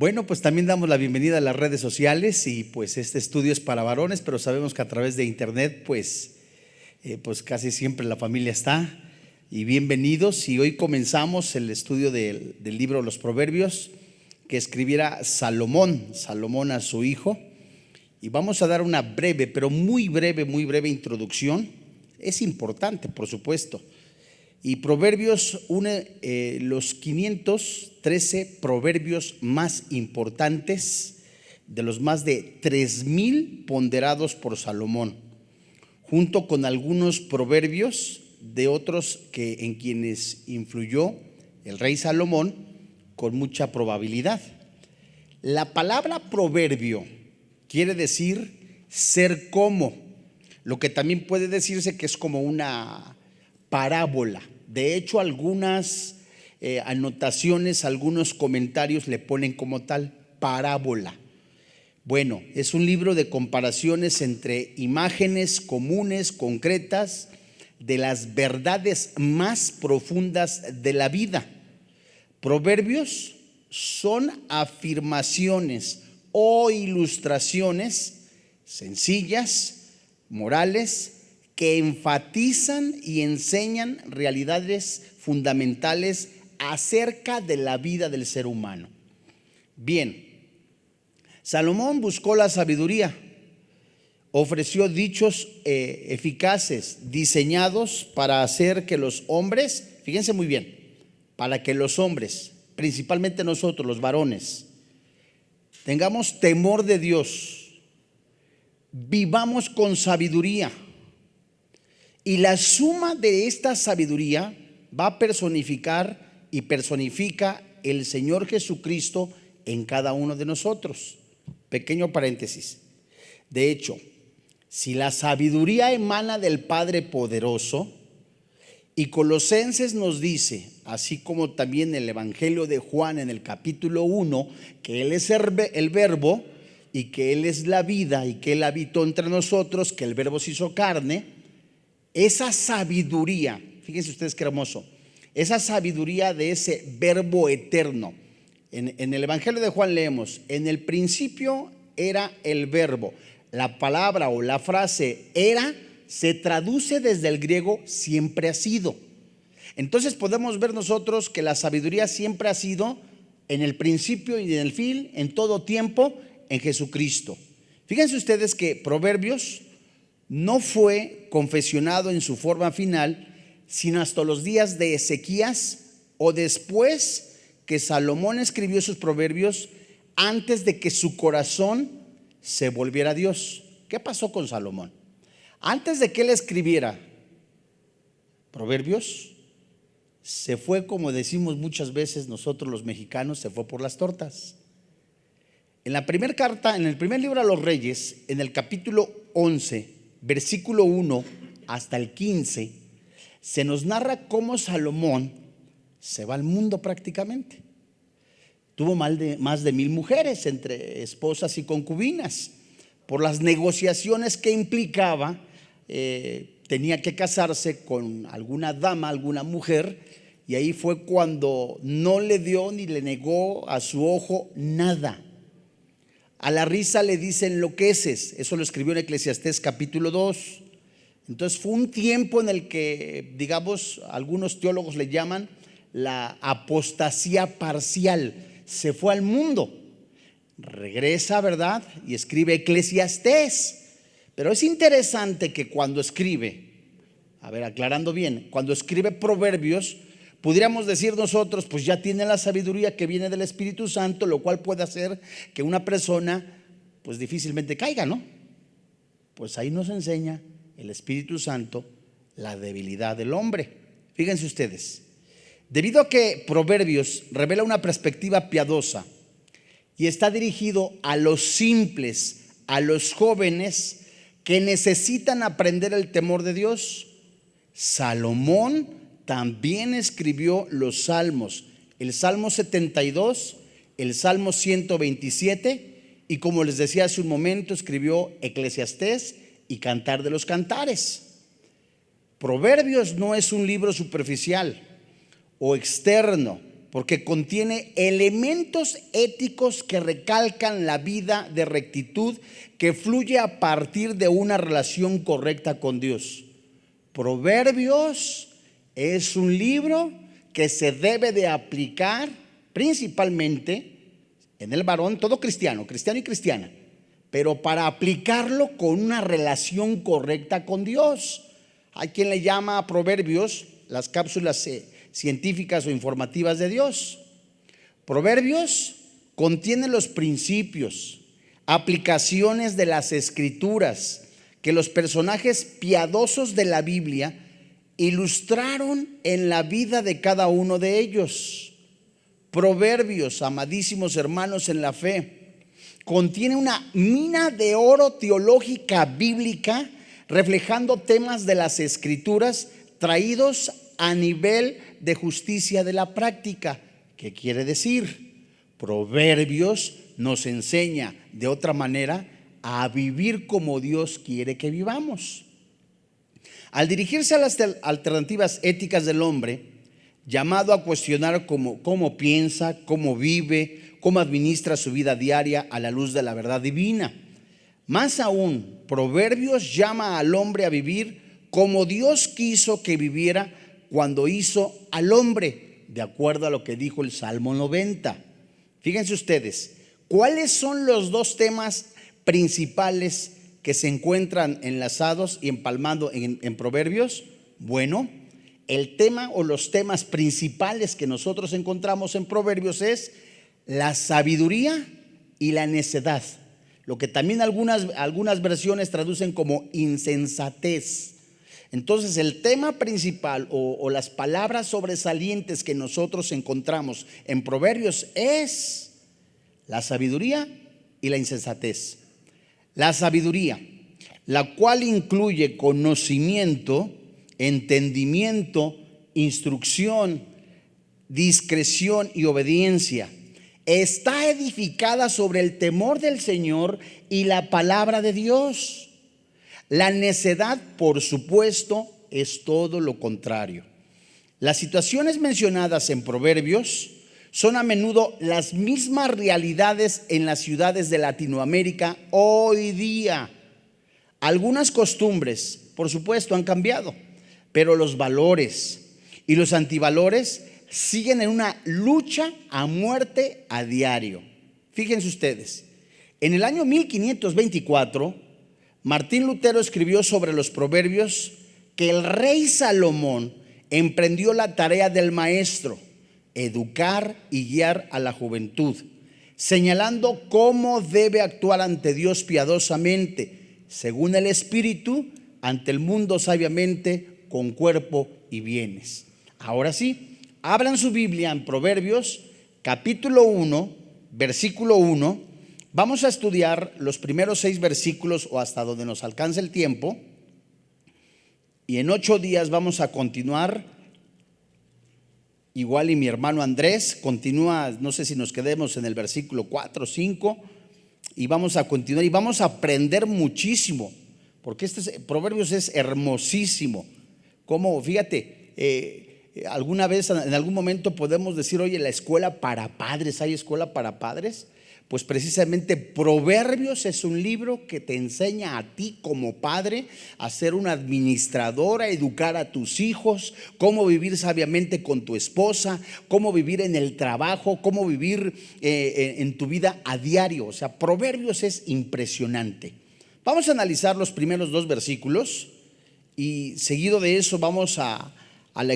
Bueno, pues también damos la bienvenida a las redes sociales y pues este estudio es para varones, pero sabemos que a través de internet pues casi siempre la familia está. Y bienvenidos, y hoy comenzamos el estudio del libro Los Proverbios que escribiera Salomón a su hijo. Y vamos a dar una breve, pero muy breve introducción. Es importante, por supuesto. Y Proverbios une los 513 proverbios más importantes de los más de 3,000 ponderados por Salomón, junto con algunos proverbios de otros en quienes influyó el rey Salomón con mucha probabilidad. La palabra proverbio quiere decir ser como, lo que también puede decirse que es como una parábola. De hecho, algunas anotaciones, algunos comentarios le ponen como tal, parábola. Bueno, es un libro de comparaciones entre imágenes comunes, concretas, de las verdades más profundas de la vida. Proverbios son afirmaciones o ilustraciones sencillas, morales, que enfatizan y enseñan realidades fundamentales acerca de la vida del ser humano. Bien, Salomón buscó la sabiduría, ofreció dichos eficaces, diseñados para hacer que los hombres, fíjense muy bien, para que los hombres, principalmente nosotros los varones, tengamos temor de Dios, vivamos con sabiduría. Y la suma de esta sabiduría va a personificar y personifica el Señor Jesucristo en cada uno de nosotros. Pequeño paréntesis. De hecho, si la sabiduría emana del Padre poderoso, y Colosenses nos dice, así como también el Evangelio de Juan en el capítulo 1, que Él es el verbo y que Él es la vida y que Él habitó entre nosotros, que el verbo se hizo carne. Esa sabiduría, fíjense ustedes qué hermoso, esa sabiduría de ese verbo eterno. En el Evangelio de Juan leemos, en el principio era el verbo. La palabra o la frase era se traduce desde el griego siempre ha sido. Entonces podemos ver nosotros que la sabiduría siempre ha sido en el principio y en el fin, en todo tiempo, en Jesucristo. Fíjense ustedes que Proverbios no fue confesionado en su forma final, sino hasta los días de Ezequías o después que Salomón escribió sus proverbios, antes de que su corazón se volviera a Dios. ¿Qué pasó con Salomón? Antes de que él escribiera proverbios, se fue, como decimos muchas veces nosotros los mexicanos, se fue por las tortas. En la primera carta, en el primer libro a los Reyes, en el capítulo 11, versículo 1 hasta el 15, se nos narra cómo Salomón se va al mundo prácticamente. Tuvo más de 1,000 mujeres entre esposas y concubinas. Por las negociaciones que implicaba, tenía que casarse con alguna dama, alguna mujer, y ahí fue cuando no le dio ni le negó a su ojo nada. A la risa le dicen enloqueces. Eso lo escribió en Eclesiastés capítulo 2. Entonces fue un tiempo en el que, digamos, algunos teólogos le llaman la apostasía parcial. Se fue al mundo, regresa, ¿verdad? Y escribe Eclesiastés. Pero es interesante que cuando escribe, aclarando bien, cuando escribe Proverbios, pudiéramos decir nosotros, pues ya tiene la sabiduría que viene del Espíritu Santo, lo cual puede hacer que una persona pues difícilmente caiga, ¿no? Pues ahí nos enseña el Espíritu Santo la debilidad del hombre. Fíjense ustedes, debido a que Proverbios revela una perspectiva piadosa y está dirigido a los simples, a los jóvenes que necesitan aprender el temor de Dios, Salomón también escribió los salmos, el Salmo 72, el Salmo 127 y, como les decía hace un momento, escribió Eclesiastés y Cantar de los Cantares. Proverbios no es un libro superficial o externo, porque contiene elementos éticos que recalcan la vida de rectitud que fluye a partir de una relación correcta con Dios. Proverbios es un libro que se debe de aplicar principalmente en el varón, todo cristiano y cristiana, pero para aplicarlo con una relación correcta con Dios. Hay quien le llama a Proverbios las cápsulas científicas o informativas de Dios. Proverbios contiene los principios, aplicaciones de las escrituras que los personajes piadosos de la Biblia ilustraron en la vida de cada uno de ellos. Proverbios, amadísimos hermanos en la fe, contiene una mina de oro teológica bíblica reflejando temas de las escrituras traídos a nivel de justicia de la práctica. ¿Qué quiere decir? Proverbios nos enseña de otra manera a vivir como Dios quiere que vivamos. Al dirigirse a las alternativas éticas del hombre, llamado a cuestionar cómo piensa, cómo vive, cómo administra su vida diaria a la luz de la verdad divina. Más aún, Proverbios llama al hombre a vivir como Dios quiso que viviera cuando hizo al hombre, de acuerdo a lo que dijo el Salmo 90. Fíjense ustedes, ¿cuáles son los dos temas principales que se encuentran enlazados y empalmando en Proverbios? Bueno, el tema o los temas principales que nosotros encontramos en Proverbios es la sabiduría y la necedad, lo que también algunas versiones traducen como insensatez. Entonces el tema principal o las palabras sobresalientes que nosotros encontramos en Proverbios es la sabiduría y la insensatez. La sabiduría, la cual incluye conocimiento, entendimiento, instrucción, discreción y obediencia, está edificada sobre el temor del Señor y la palabra de Dios. La necedad, por supuesto, es todo lo contrario. Las situaciones mencionadas en Proverbios son a menudo las mismas realidades en las ciudades de Latinoamérica hoy día. Algunas costumbres, por supuesto, han cambiado, pero los valores y los antivalores siguen en una lucha a muerte a diario. Fíjense ustedes, en el año 1524, Martín Lutero escribió sobre los Proverbios que el rey Salomón emprendió la tarea del maestro, educar y guiar a la juventud, señalando cómo debe actuar ante Dios piadosamente, según el Espíritu, ante el mundo sabiamente, con cuerpo y bienes. Ahora sí, abran su Biblia en Proverbios, capítulo 1, versículo 1. Vamos a estudiar los primeros 6 versículos o hasta donde nos alcance el tiempo. Y en 8 días vamos a continuar. Igual y mi hermano Andrés continúa, no sé si nos quedemos en el versículo 4 o 5. Y vamos a continuar y vamos a aprender muchísimo. Porque Proverbios es hermosísimo. Como, fíjate, alguna vez, en algún momento podemos decir, oye, la escuela para padres, ¿hay escuela para padres? Pues precisamente Proverbios es un libro que te enseña a ti como padre a ser un administrador, a educar a tus hijos, cómo vivir sabiamente con tu esposa, cómo vivir en el trabajo, cómo vivir en tu vida a diario. O sea, Proverbios es impresionante. Vamos a analizar los primeros 2 versículos y seguido de eso vamos a la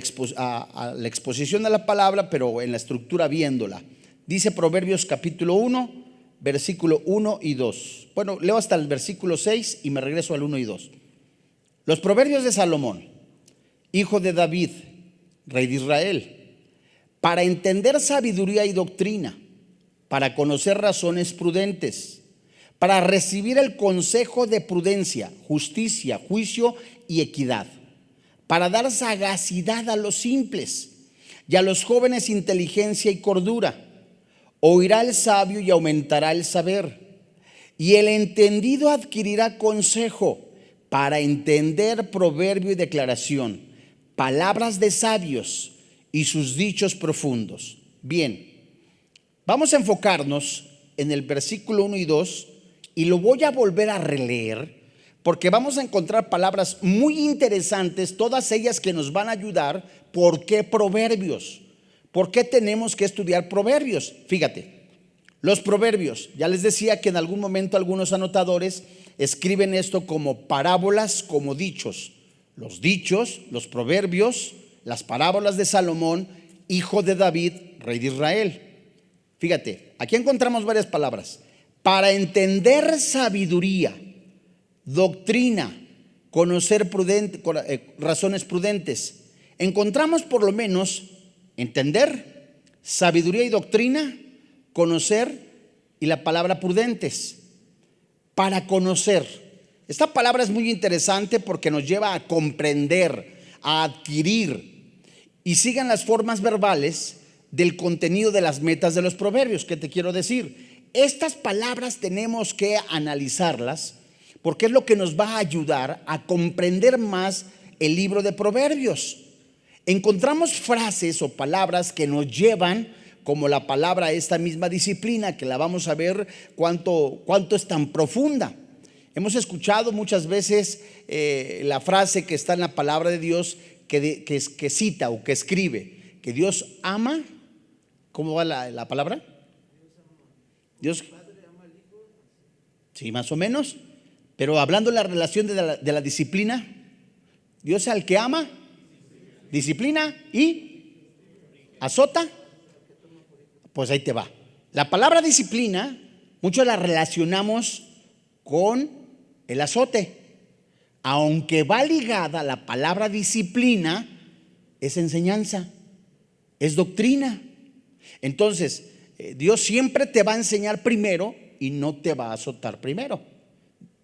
exposición de la palabra, pero en la estructura viéndola. Dice Proverbios capítulo 1, versículo 1 y 2. Bueno, leo hasta el versículo 6 y me regreso al 1 y 2. Los proverbios de Salomón, hijo de David, rey de Israel, para entender sabiduría y doctrina, para conocer razones prudentes, para recibir el consejo de prudencia, justicia, juicio y equidad, para dar sagacidad a los simples y a los jóvenes inteligencia y cordura. Oirá el sabio y aumentará el saber, y el entendido adquirirá consejo para entender proverbio y declaración, palabras de sabios y sus dichos profundos. Bien, vamos a enfocarnos en el versículo 1 y 2 y lo voy a volver a releer porque vamos a encontrar palabras muy interesantes, todas ellas que nos van a ayudar. ¿Por qué Proverbios? ¿Por qué tenemos que estudiar Proverbios? Fíjate, los proverbios, ya les decía que en algún momento algunos anotadores escriben esto como parábolas, como dichos. Los dichos, los proverbios, las parábolas de Salomón, hijo de David, rey de Israel. Fíjate, aquí encontramos varias palabras. Para entender sabiduría, doctrina, conocer razones prudentes. Encontramos por lo menos entender, sabiduría y doctrina, conocer y la palabra prudentes. Para conocer. Esta palabra es muy interesante porque nos lleva a comprender, a adquirir. Y sigan las formas verbales del contenido de las metas de los proverbios. ¿Qué te quiero decir? Estas palabras tenemos que analizarlas porque es lo que nos va a ayudar a comprender más el libro de Proverbios. Encontramos frases o palabras que nos llevan, como la palabra esta misma disciplina, que la vamos a ver cuánto es tan profunda. Hemos escuchado muchas veces la frase que está en la palabra de Dios que cita o que escribe, que Dios ama. ¿Cómo va la palabra? Dios, sí, más o menos. Pero hablando de la relación de la disciplina, Dios al que ama, disciplina y azota. Pues ahí te va. La palabra disciplina, muchos la relacionamos con el azote. Aunque va ligada, la palabra disciplina es enseñanza, es doctrina. Entonces, Dios siempre te va a enseñar primero y no te va a azotar primero.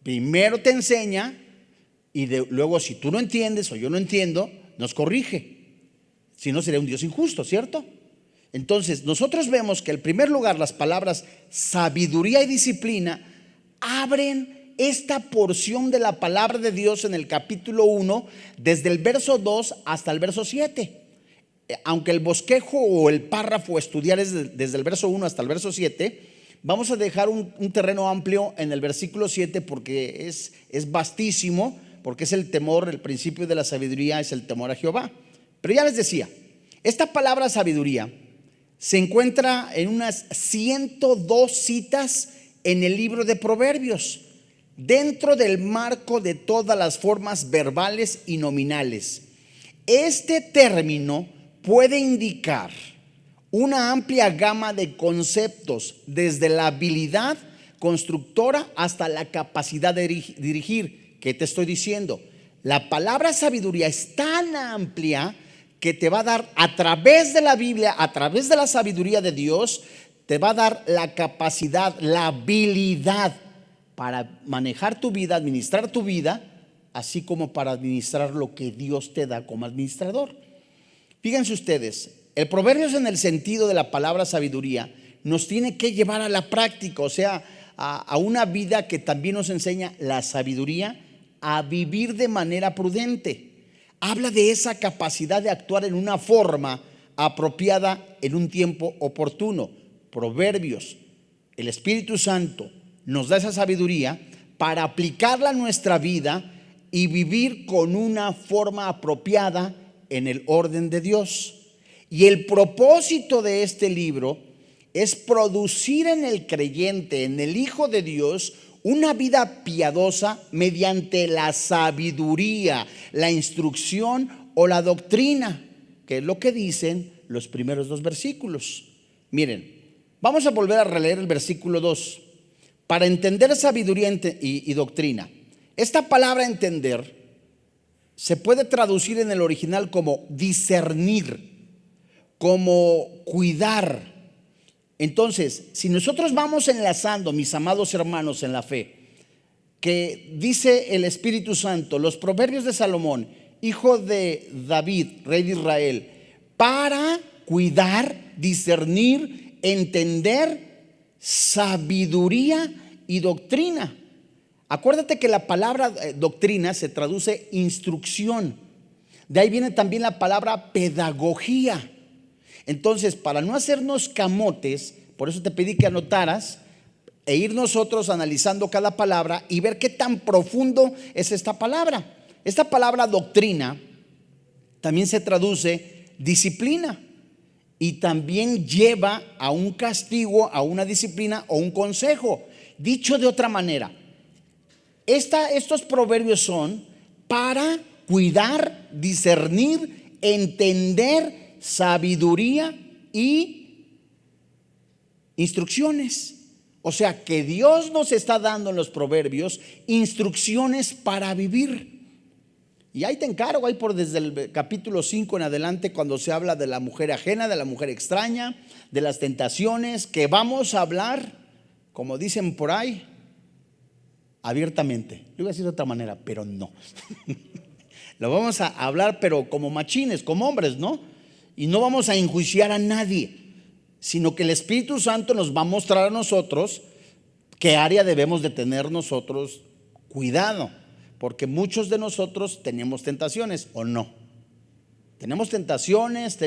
Primero te enseña y luego, si tú no entiendes o yo no entiendo, nos corrige. Si no, sería un Dios injusto, ¿cierto? Entonces, nosotros vemos que en primer lugar las palabras sabiduría y disciplina abren esta porción de la palabra de Dios en el capítulo 1, desde el verso 2 hasta el verso 7. Aunque el bosquejo o el párrafo estudiar es desde el verso 1 hasta el verso 7, vamos a dejar un terreno amplio en el versículo 7 porque es vastísimo, porque es el temor, el principio de la sabiduría es el temor a Jehová. Pero ya les decía, esta palabra sabiduría se encuentra en unas 102 citas en el libro de Proverbios, dentro del marco de todas las formas verbales y nominales. Este término puede indicar una amplia gama de conceptos, desde la habilidad constructora hasta la capacidad de dirigir. ¿Qué te estoy diciendo? La palabra sabiduría es tan amplia que te va a dar, a través de la Biblia, a través de la sabiduría de Dios, te va a dar la capacidad, la habilidad para manejar tu vida, administrar tu vida, así como para administrar lo que Dios te da como administrador. Fíjense ustedes, el Proverbios en el sentido de la palabra sabiduría nos tiene que llevar a la práctica, o sea, a una vida que también nos enseña la sabiduría a vivir de manera prudente. Habla de esa capacidad de actuar en una forma apropiada en un tiempo oportuno. Proverbios, el Espíritu Santo nos da esa sabiduría para aplicarla a nuestra vida y vivir con una forma apropiada en el orden de Dios. Y el propósito de este libro es producir en el creyente, en el Hijo de Dios, una vida piadosa mediante la sabiduría, la instrucción o la doctrina, que es lo que dicen los primeros dos versículos. Miren, vamos a volver a releer el versículo 2. Para entender sabiduría y doctrina. Esta palabra entender se puede traducir en el original como discernir, como cuidar. Entonces, si nosotros vamos enlazando, mis amados hermanos en la fe, que dice el Espíritu Santo, los proverbios de Salomón, hijo de David, rey de Israel, para cuidar, discernir, entender sabiduría y doctrina. Acuérdate que la palabra doctrina se traduce instrucción. De ahí viene también la palabra pedagogía. Entonces, para no hacernos camotes, por eso te pedí que anotaras e ir nosotros analizando cada palabra y ver qué tan profundo es esta palabra. Esta palabra doctrina también se traduce disciplina y también lleva a un castigo, a una disciplina o un consejo. Dicho de otra manera, estos proverbios son para cuidar, discernir, entender, sabiduría y instrucciones. O sea que Dios nos está dando en los proverbios instrucciones para vivir. Y ahí te encargo, ahí por desde el capítulo 5 en adelante, cuando se habla de la mujer ajena, de la mujer extraña, de las tentaciones, que vamos a hablar, como dicen por ahí, abiertamente. Lo iba a decir de otra manera, pero no. Lo vamos a hablar, pero como machines, como hombres, ¿no? Y no vamos a enjuiciar a nadie, sino que el Espíritu Santo nos va a mostrar a nosotros qué área debemos de tener nosotros cuidado, porque muchos de nosotros tenemos tentaciones, ¿o no? Tenemos tentaciones,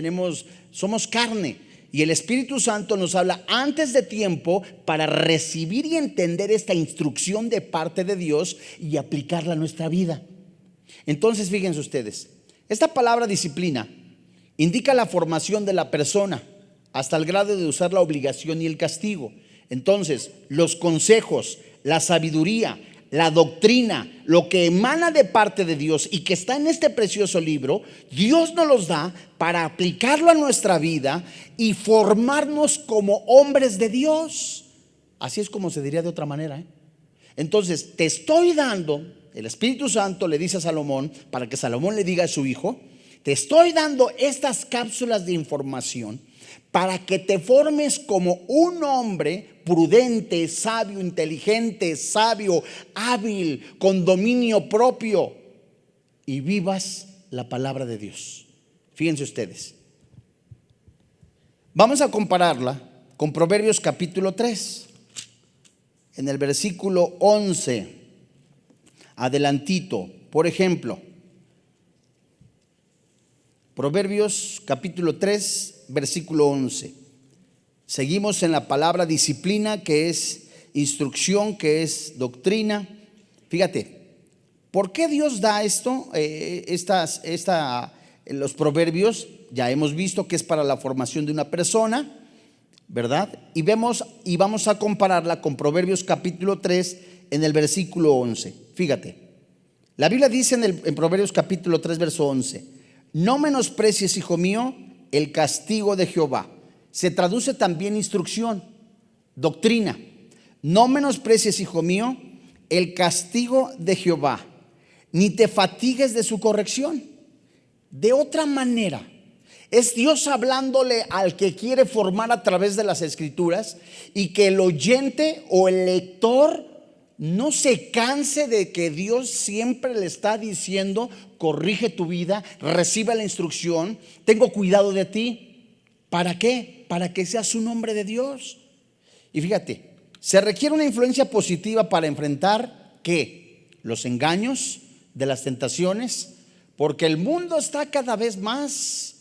somos carne, y el Espíritu Santo nos habla antes de tiempo para recibir y entender esta instrucción de parte de Dios y aplicarla a nuestra vida. Entonces, fíjense ustedes, esta palabra disciplina indica la formación de la persona hasta el grado de usar la obligación y el castigo. Entonces, los consejos, la sabiduría, la doctrina, lo que emana de parte de Dios y que está en este precioso libro, Dios nos los da para aplicarlo a nuestra vida y formarnos como hombres de Dios. Así es como se diría de otra manera, ¿eh? Entonces, te estoy dando, el Espíritu Santo le dice a Salomón, para que Salomón le diga a su hijo, te estoy dando estas cápsulas de información para que te formes como un hombre prudente, sabio, inteligente, sabio, hábil, con dominio propio, y vivas la palabra de Dios. Fíjense ustedes, vamos a compararla con Proverbios capítulo 3, en el versículo 11, adelantito. Por ejemplo, Proverbios capítulo 3, versículo 11. Seguimos en la palabra disciplina, que es instrucción, que es doctrina. Fíjate, ¿por qué Dios da esto? Los proverbios, ya hemos visto que es para la formación de una persona, ¿verdad? Y vamos a compararla con Proverbios capítulo 3 en el versículo 11. Fíjate, la Biblia dice en Proverbios capítulo 3, verso 11: no menosprecies, hijo mío, el castigo de Jehová. Se traduce también instrucción, doctrina. No menosprecies, hijo mío, el castigo de Jehová, ni te fatigues de su corrección. De otra manera, es Dios hablándole al que quiere formar a través de las Escrituras, y que el oyente o el lector no se canse de que Dios siempre le está diciendo: corrige tu vida, recibe la instrucción, tengo cuidado de ti. ¿Para qué? Para que seas un hombre de Dios. Y fíjate, se requiere una influencia positiva para enfrentar ¿qué? Los engaños de las tentaciones, porque el mundo está cada vez más,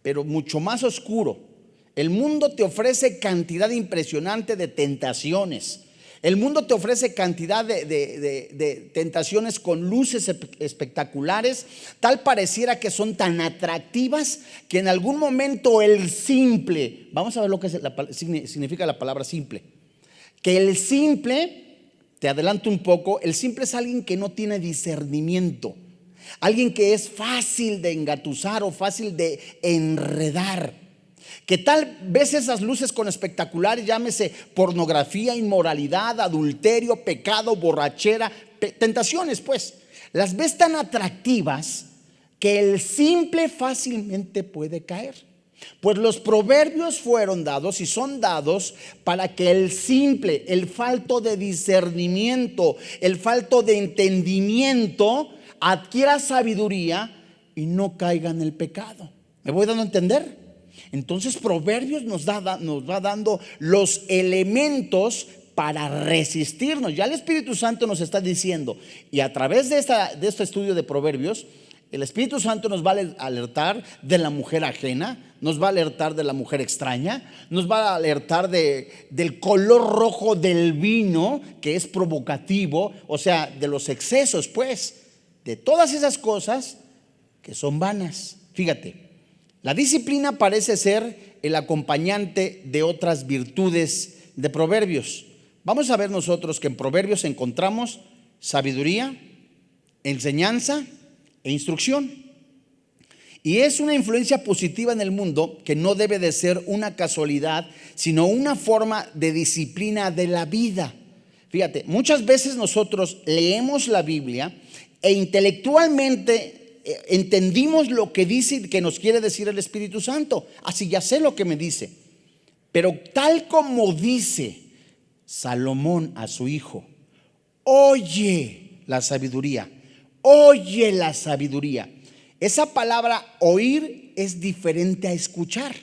pero mucho más oscuro. El mundo te ofrece cantidad impresionante de tentaciones. El mundo te ofrece cantidad de tentaciones con luces espectaculares. Tal pareciera que son tan atractivas que en algún momento el simple, vamos a ver lo que significa la palabra simple. Que el simple, te adelanto un poco, el simple es alguien que no tiene discernimiento, alguien que es fácil de engatusar o fácil de enredar. Que tal vez esas luces con espectaculares, llámese pornografía, inmoralidad, adulterio, pecado, borrachera, tentaciones, pues, las ves tan atractivas que el simple fácilmente puede caer. Pues los proverbios fueron dados y son dados para que el simple, el falto de discernimiento, el falto de entendimiento adquiera sabiduría y no caiga en el pecado. ¿Me voy dando a entender? Entonces Proverbios nos va dando los elementos para resistirnos. Ya el Espíritu Santo nos está diciendo, y a través de este estudio de Proverbios, el Espíritu Santo nos va a alertar de la mujer ajena, nos va a alertar de la mujer extraña, nos va a alertar del color rojo del vino que es provocativo, o sea, de los excesos, pues, de todas esas cosas que son vanas. Fíjate, la disciplina parece ser el acompañante de otras virtudes de Proverbios. Vamos a ver nosotros que en Proverbios encontramos sabiduría, enseñanza e instrucción. Y es una influencia positiva en el mundo que no debe de ser una casualidad, sino una forma de disciplina de la vida. Fíjate, muchas veces nosotros leemos la Biblia e intelectualmente entendimos lo que dice y que nos quiere decir el Espíritu Santo. Así ya sé lo que me dice. Pero tal como dice Salomón a su hijo, oye la sabiduría, oye la sabiduría. Esa palabra oír es diferente a escuchar,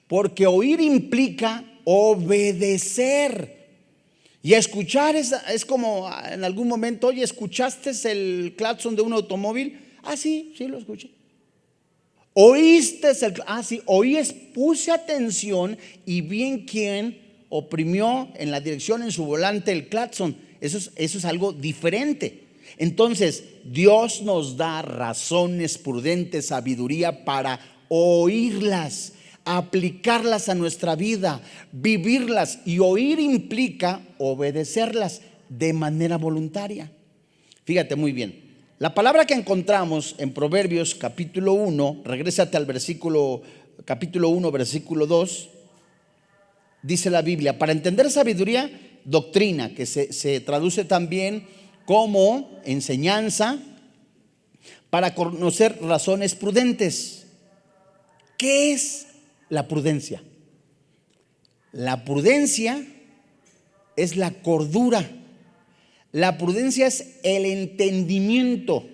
porque oír implica obedecer. Y escuchar es como en algún momento, oye, ¿escuchaste el claxon de un automóvil? Ah, sí, sí lo escuché. ¿Oíste sí, oí, puse atención y vi en quién oprimió en la dirección, en su volante, el claxon. Eso es algo diferente. Entonces, Dios nos da razones prudentes, sabiduría para oírlas, aplicarlas a nuestra vida, vivirlas. Y oír implica obedecerlas de manera voluntaria. Fíjate muy bien, la palabra que encontramos en Proverbios capítulo 1, regrésate al capítulo 1, versículo 2, dice la Biblia: para entender sabiduría, doctrina, que se traduce también como enseñanza, para conocer razones prudentes. ¿Qué es la prudencia? La prudencia es la cordura. La prudencia es el entendimiento,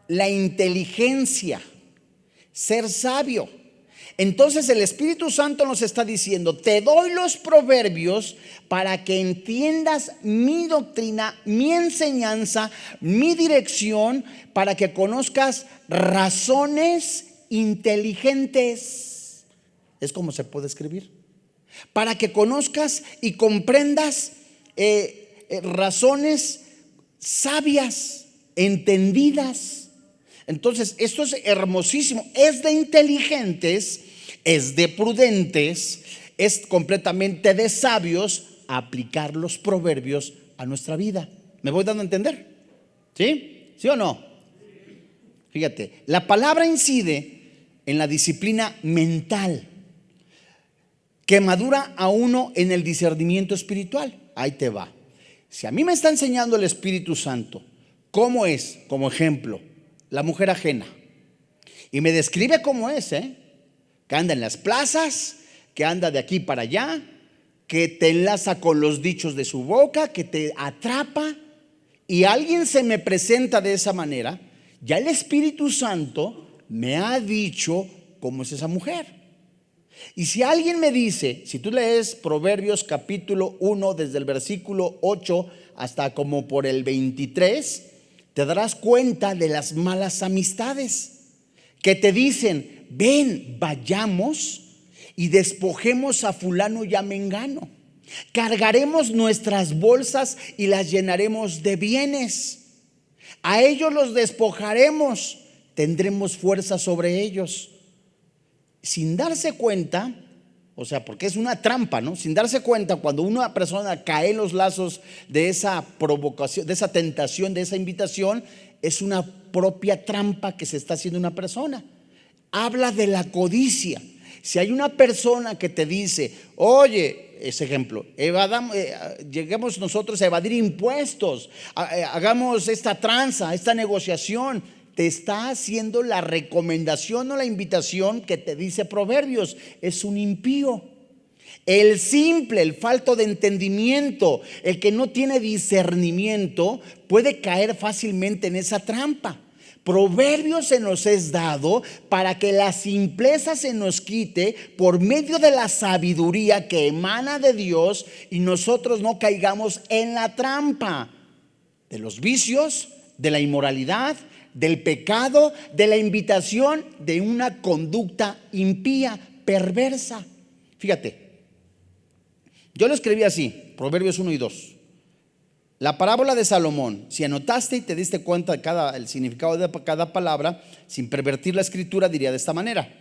la inteligencia, ser sabio. Entonces el Espíritu Santo nos está diciendo: te doy los proverbios para que entiendas mi doctrina, mi enseñanza, mi dirección, para que conozcas razones inteligentes. Es como se puede escribir. Para que conozcas y comprendas razones sabias, entendidas. Entonces esto es hermosísimo. Es de inteligentes, es de prudentes, es completamente de sabios aplicar los proverbios a nuestra vida. ¿Me voy dando a entender? ¿Sí? ¿Sí o no? Fíjate, la palabra incide en la disciplina mental que madura a uno en el discernimiento espiritual. Ahí te va. Si a mí me está enseñando el Espíritu Santo cómo es, como ejemplo, la mujer ajena, y me describe cómo es, que anda en las plazas, que anda de aquí para allá, que te enlaza con los dichos de su boca, que te atrapa, y alguien se me presenta de esa manera, ya el Espíritu Santo me ha dicho cómo es esa mujer. Y si alguien me dice, si tú lees Proverbios capítulo 1 desde el versículo 8 hasta como por el 23, te darás cuenta de las malas amistades que te dicen: ven, vayamos y despojemos a fulano y a mengano, cargaremos nuestras bolsas y las llenaremos de bienes, a ellos los despojaremos, tendremos fuerza sobre ellos. Sin darse cuenta, o sea, porque es una trampa, ¿no? Sin darse cuenta, cuando una persona cae en los lazos de esa provocación, de esa tentación, de esa invitación, es una propia trampa que se está haciendo una persona. Habla de la codicia. Si hay una persona que te dice: oye, ese ejemplo, lleguemos nosotros a evadir impuestos, hagamos esta tranza, esta negociación, te está haciendo la recomendación o la invitación que te dice Proverbios. Es un impío. El simple, el falto de entendimiento, el que no tiene discernimiento, puede caer fácilmente en esa trampa. Proverbios se nos es dado para que la simpleza se nos quite por medio de la sabiduría que emana de Dios, y nosotros no caigamos en la trampa de los vicios, de la inmoralidad, del pecado, de la invitación de una conducta impía, perversa. Fíjate, yo lo escribí así, Proverbios 1 y 2. La parábola de Salomón, si anotaste y te diste cuenta de el significado de cada palabra, sin pervertir la escritura, diría de esta manera: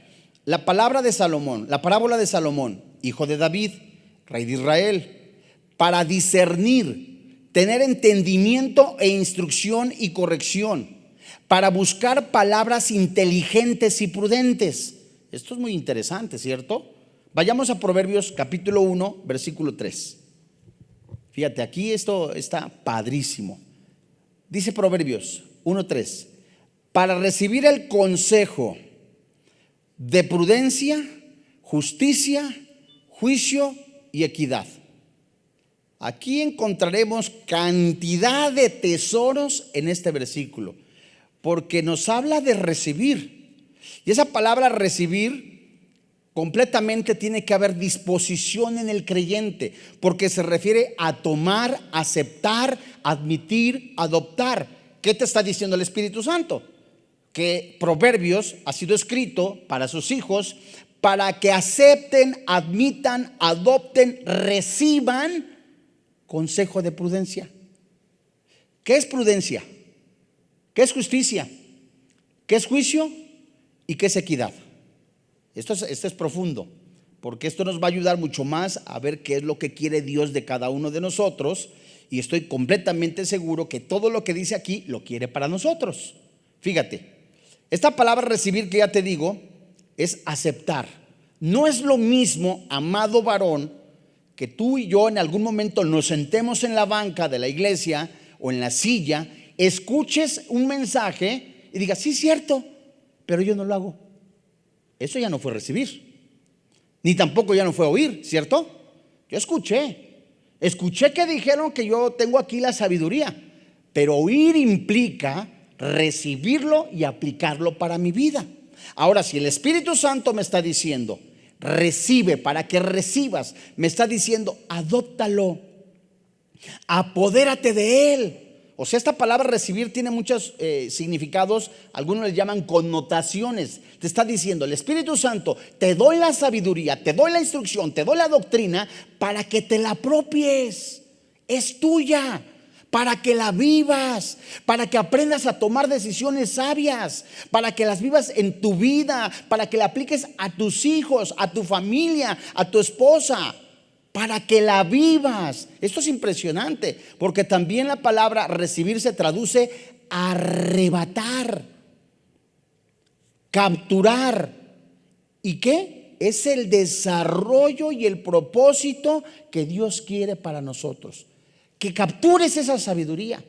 la parábola de Salomón, hijo de David, rey de Israel, para discernir, tener entendimiento e instrucción y corrección, para buscar palabras inteligentes y prudentes. Esto es muy interesante, ¿cierto? Vayamos a Proverbios capítulo 1, versículo 3. Fíjate, aquí esto está padrísimo. Dice Proverbios 1:3: para recibir el consejo de prudencia, justicia, juicio y equidad. Aquí encontraremos cantidad de tesoros en este versículo, porque nos habla de recibir. Y esa palabra recibir, completamente tiene que haber disposición en el creyente, porque se refiere a tomar, aceptar, admitir, adoptar. ¿Qué te está diciendo el Espíritu Santo? Que Proverbios ha sido escrito para sus hijos, para que acepten, admitan, adopten, reciban consejo de prudencia. ¿Qué es prudencia? ¿Qué es justicia? ¿Qué es juicio? ¿Y qué es equidad? Esto es profundo, porque esto nos va a ayudar mucho más a ver qué es lo que quiere Dios de cada uno de nosotros, y estoy completamente seguro que todo lo que dice aquí lo quiere para nosotros. Fíjate, esta palabra recibir, que ya te digo, es aceptar. No es lo mismo, amado varón, que tú y yo en algún momento nos sentemos en la banca de la iglesia o en la silla, escuches un mensaje y digas: sí, cierto, pero yo no lo hago. Eso ya no fue recibir, ni tampoco ya no fue oír, ¿cierto? Yo escuché que dijeron que yo tengo aquí la sabiduría, pero oír implica recibirlo y aplicarlo para mi vida. Ahora, si el Espíritu Santo me está diciendo recibe, para que recibas, me está diciendo adóptalo, apodérate de él. O sea, esta palabra recibir tiene muchos significados, algunos les llaman connotaciones. Te está diciendo el Espíritu Santo: te doy la sabiduría, te doy la instrucción, te doy la doctrina para que te la apropies. Es tuya, para que la vivas, para que aprendas a tomar decisiones sabias, para que las vivas en tu vida, para que la apliques a tus hijos, a tu familia, a tu esposa, para que la vivas. Esto es impresionante, porque también la palabra recibir se traduce arrebatar, capturar. ¿Y qué? Es el desarrollo y el propósito que Dios quiere para nosotros. Que captures esa sabiduría,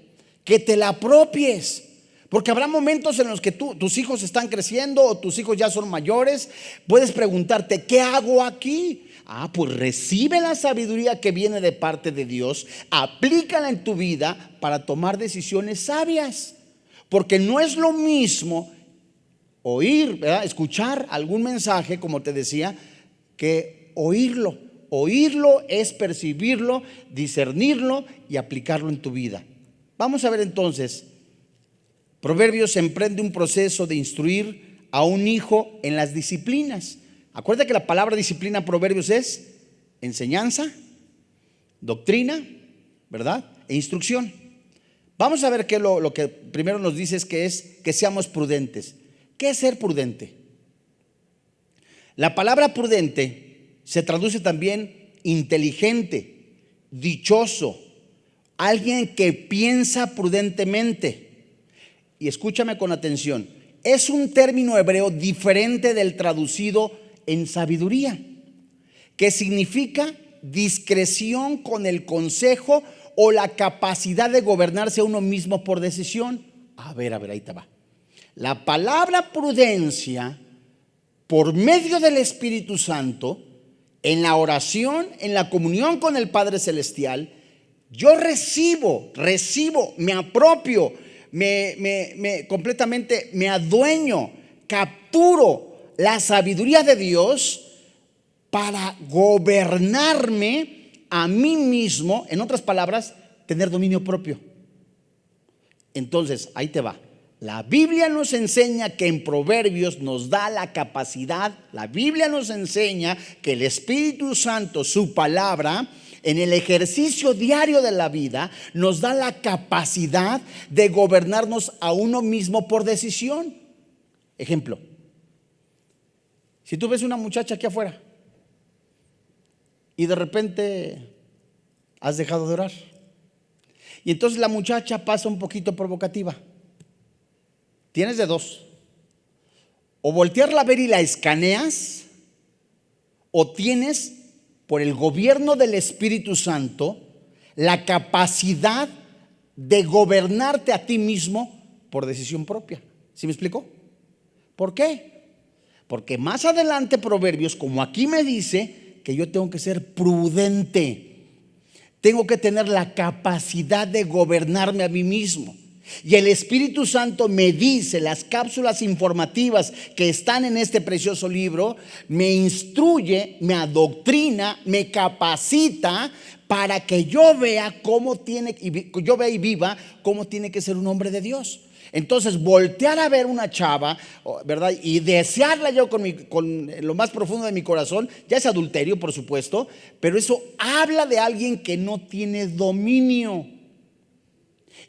que te la apropies, porque habrá momentos en los que tus hijos están creciendo o tus hijos ya son mayores. Puedes preguntarte: ¿qué hago aquí? Pues recibe la sabiduría que viene de parte de Dios, aplícala en tu vida para tomar decisiones sabias, porque no es lo mismo oír, ¿verdad?, escuchar algún mensaje, como te decía, que oírlo. Oírlo es percibirlo, discernirlo y aplicarlo en tu vida. Vamos a ver entonces, Proverbios emprende un proceso de instruir a un hijo en las disciplinas. Acuérdate que la palabra disciplina, Proverbios, es enseñanza, doctrina, ¿verdad?, e instrucción. Vamos a ver qué lo que primero nos dice es que seamos prudentes. ¿Qué es ser prudente? La palabra prudente se traduce también inteligente, dichoso, alguien que piensa prudentemente. Y escúchame con atención, es un término hebreo diferente del traducido en sabiduría, que significa discreción con el consejo o la capacidad de gobernarse a uno mismo por decisión. A ver, ahí te va. La palabra prudencia, por medio del Espíritu Santo, en la oración, en la comunión con el Padre Celestial, yo recibo, me apropio, completamente me adueño, capturo la sabiduría de Dios para gobernarme a mí mismo. En otras palabras, tener dominio propio. Entonces, ahí te va. La Biblia nos enseña que en Proverbios nos da la capacidad, la Biblia nos enseña que el Espíritu Santo, su palabra, en el ejercicio diario de la vida, nos da la capacidad de gobernarnos a uno mismo por decisión. Ejemplo, si tú ves una muchacha aquí afuera y de repente has dejado de orar, y entonces la muchacha pasa un poquito provocativa, tienes de dos: o voltearla a ver y la escaneas, o tienes, por el gobierno del Espíritu Santo, la capacidad de gobernarte a ti mismo por decisión propia. ¿Sí me explico? ¿Por qué? Porque más adelante Proverbios, como aquí me dice, que yo tengo que ser prudente. Tengo que tener la capacidad de gobernarme a mí mismo. Y el Espíritu Santo me dice, las cápsulas informativas que están en este precioso libro, me instruye, me adoctrina, me capacita para que yo vea y viva cómo tiene que ser un hombre de Dios. Entonces, voltear a ver una chava, ¿verdad? Y desearla yo con lo más profundo de mi corazón, ya es adulterio, por supuesto, pero eso habla de alguien que no tiene dominio.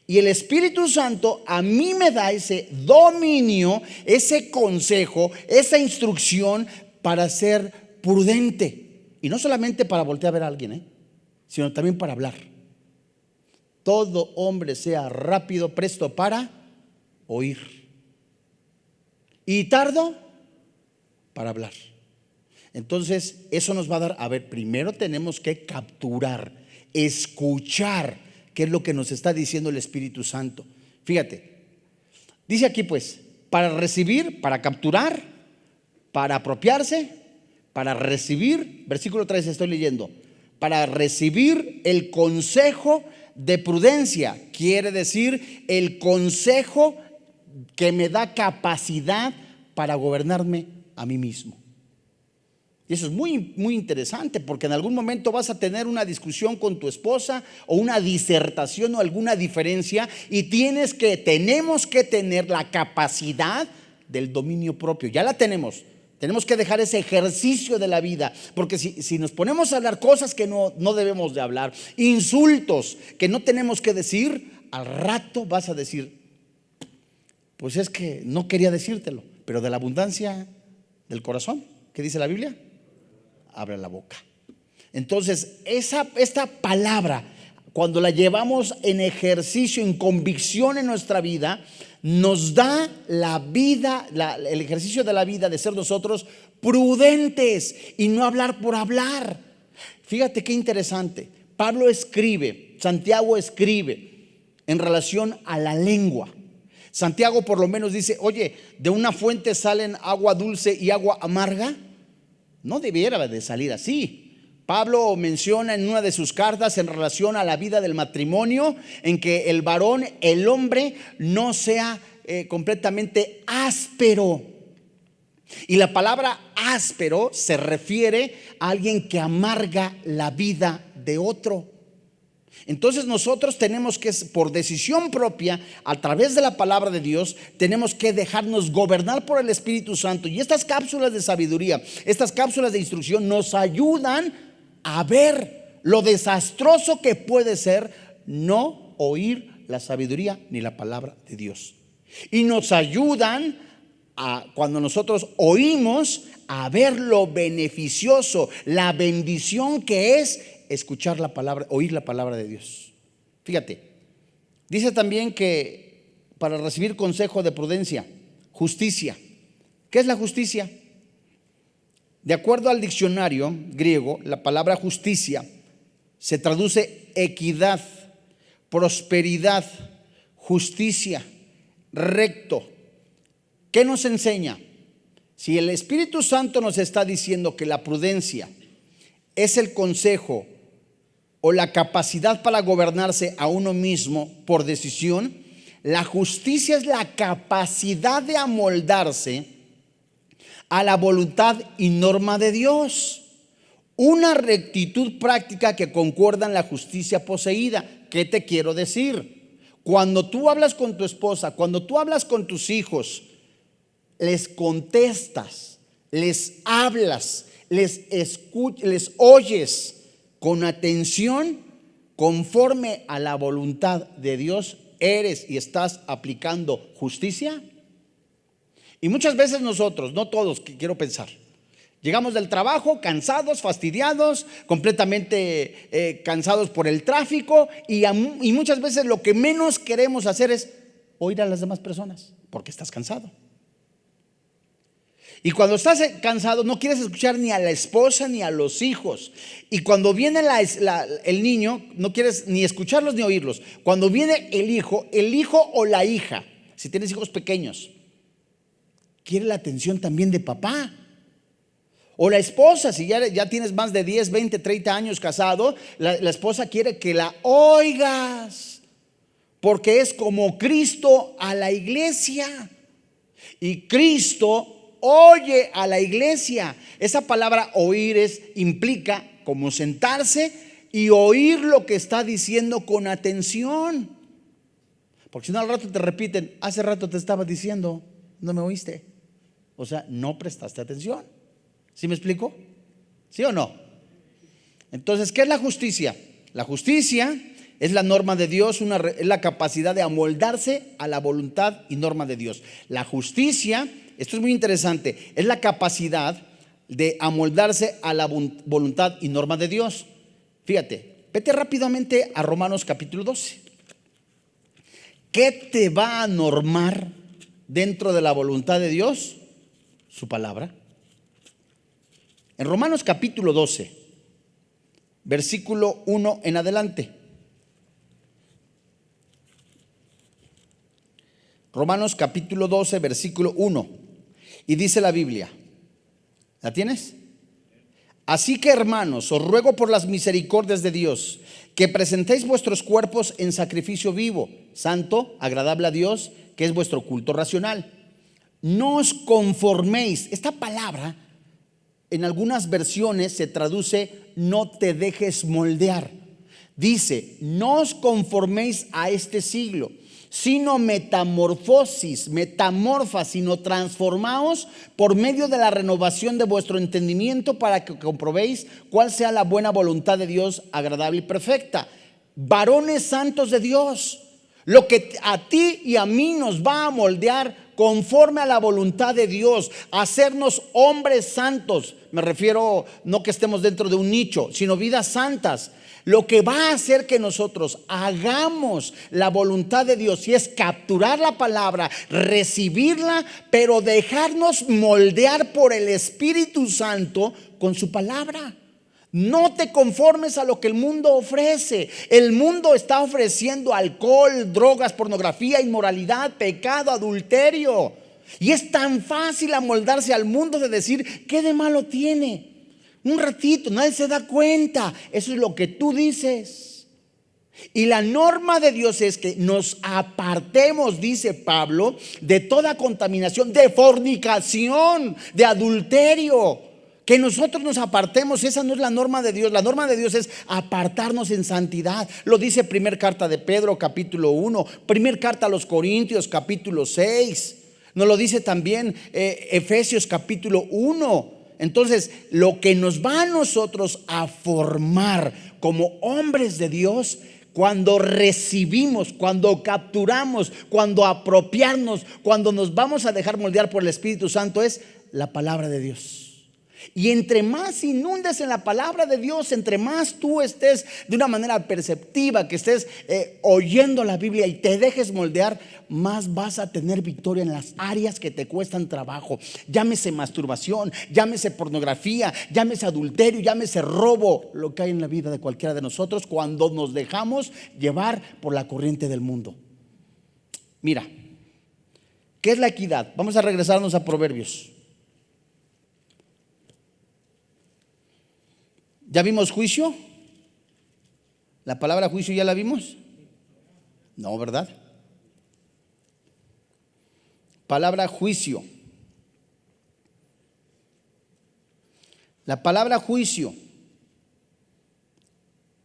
Y el Espíritu Santo a mí me da ese dominio, ese consejo, esa instrucción para ser prudente. Y no solamente para voltear a ver a alguien, sino también para hablar. Todo hombre sea rápido, presto para oír y tardo para hablar. Entonces eso nos va a dar, primero tenemos que capturar, escuchar qué es lo que nos está diciendo el Espíritu Santo. Fíjate, dice aquí pues, para recibir, para capturar, para apropiarse, para recibir, versículo 3 estoy leyendo, para recibir el consejo de prudencia, quiere decir el consejo que me da capacidad para gobernarme a mí mismo. Y eso es muy, muy interesante, porque en algún momento vas a tener una discusión con tu esposa o una disertación o alguna diferencia, y tenemos que tener la capacidad del dominio propio. Ya la tenemos. Tenemos que dejar ese ejercicio de la vida, porque si nos ponemos a hablar cosas que no debemos de hablar, insultos que no tenemos que decir, al rato vas a decir, pues es que no quería decírtelo, pero de la abundancia del corazón, ¿qué dice la Biblia? Abre la boca. Entonces, esta palabra, cuando la llevamos en ejercicio, en convicción en nuestra vida, nos da la vida, el ejercicio de la vida de ser nosotros prudentes y no hablar por hablar. Fíjate qué interesante. Pablo escribe, Santiago escribe en relación a la lengua. Santiago por lo menos dice, oye, ¿de una fuente salen agua dulce y agua amarga? No debiera de salir así. Pablo menciona en una de sus cartas en relación a la vida del matrimonio, en que el varón, el hombre, no sea completamente áspero. Y la palabra áspero se refiere a alguien que amarga la vida de otro. Entonces nosotros tenemos que, por decisión propia, a través de la palabra de Dios, tenemos que dejarnos gobernar por el Espíritu Santo. Y estas cápsulas de sabiduría, estas cápsulas de instrucción nos ayudan a ver lo desastroso que puede ser no oír la sabiduría ni la palabra de Dios. Y nos ayudan cuando nosotros oímos, a ver lo beneficioso, la bendición que es escuchar la palabra, oír la palabra de Dios. Fíjate, dice también que para recibir consejo de prudencia, justicia. ¿Qué es la justicia? De acuerdo al diccionario griego, la palabra justicia se traduce equidad, prosperidad, justicia, recto. ¿Qué nos enseña? Si el Espíritu Santo nos está diciendo que la prudencia es el consejo o la capacidad para gobernarse a uno mismo por decisión, la justicia es la capacidad de amoldarse a la voluntad y norma de Dios. Una rectitud práctica que concuerda en la justicia poseída. ¿Qué te quiero decir? Cuando tú hablas con tu esposa, cuando tú hablas con tus hijos, les contestas, les hablas, les escuchas, les oyes con atención, conforme a la voluntad de Dios, eres y estás aplicando justicia. Y muchas veces nosotros, no todos, quiero pensar, llegamos del trabajo cansados, fastidiados, completamente cansados por el tráfico y muchas veces lo que menos queremos hacer es oír a las demás personas porque estás cansado. Y cuando estás cansado no quieres escuchar ni a la esposa ni a los hijos. Y cuando viene el niño, no quieres ni escucharlos ni oírlos. Cuando viene el hijo o la hija, si tienes hijos pequeños, quiere la atención también de papá. O la esposa, si ya tienes más de 10, 20, 30 años casado, la esposa quiere que la oigas, porque es como Cristo a la iglesia. Y Cristo oye a la iglesia. Esa palabra oír implica como sentarse y oír lo que está diciendo con atención. Porque si no al rato te repiten, hace rato te estaba diciendo, no me oíste. O sea, no prestaste atención. ¿Sí me explico? ¿Sí o no? Entonces, ¿qué es la justicia? La justicia es la norma de Dios, es la capacidad de amoldarse a la voluntad y norma de Dios. La justicia, esto es muy interesante, es la capacidad de amoldarse a la voluntad y norma de Dios. Fíjate, vete rápidamente a Romanos capítulo 12. ¿Qué te va a normar dentro de la voluntad de Dios? Su palabra. En Romanos capítulo 12, versículo 1 en adelante. Romanos capítulo 12, versículo 1. Y dice la Biblia, ¿la tienes? Así que, hermanos, os ruego por las misericordias de Dios, que presentéis vuestros cuerpos en sacrificio vivo, santo, agradable a Dios, que es vuestro culto racional. No os conforméis. Esta palabra en algunas versiones se traduce no te dejes moldear. Dice, no os conforméis a este siglo, sino sino transformaos por medio de la renovación de vuestro entendimiento, para que comprobéis cuál sea la buena voluntad de Dios, agradable y perfecta. Varones santos de Dios, lo que a ti y a mí nos va a moldear conforme a la voluntad de Dios, hacernos hombres santos. Me refiero no que estemos dentro de un nicho, sino vidas santas. Lo que va a hacer que nosotros hagamos la voluntad de Dios, y es capturar la palabra, recibirla, pero dejarnos moldear por el Espíritu Santo con su palabra. No te conformes a lo que el mundo ofrece. El mundo está ofreciendo alcohol, drogas, pornografía, inmoralidad, pecado, adulterio. Y es tan fácil amoldarse al mundo de decir, ¿qué de malo tiene? Un ratito, nadie se da cuenta. Eso es lo que tú dices. Y la norma de Dios es que nos apartemos, dice Pablo, de toda contaminación, de fornicación, de adulterio. Que nosotros nos apartemos, esa no es la norma de Dios. La norma de Dios es apartarnos en santidad. Lo dice primera carta de Pedro capítulo 1, primera carta a los Corintios capítulo 6. Nos lo dice también Efesios capítulo 1. Entonces, lo que nos va a nosotros a formar como hombres de Dios, cuando recibimos, cuando capturamos, cuando apropiarnos, cuando nos vamos a dejar moldear por el Espíritu Santo, es la palabra de Dios. Y entre más inundes en la palabra de Dios, entre más tú estés de una manera perceptiva, que estés oyendo la Biblia y te dejes moldear, más vas a tener victoria en las áreas que te cuestan trabajo. Llámese masturbación, llámese pornografía, llámese adulterio, llámese robo, lo que hay en la vida de cualquiera de nosotros cuando nos dejamos llevar por la corriente del mundo. Mira, ¿qué es la equidad? Vamos a regresarnos a Proverbios. ¿Ya vimos juicio? ¿La palabra juicio ya la vimos? No, ¿verdad? Palabra juicio. La palabra juicio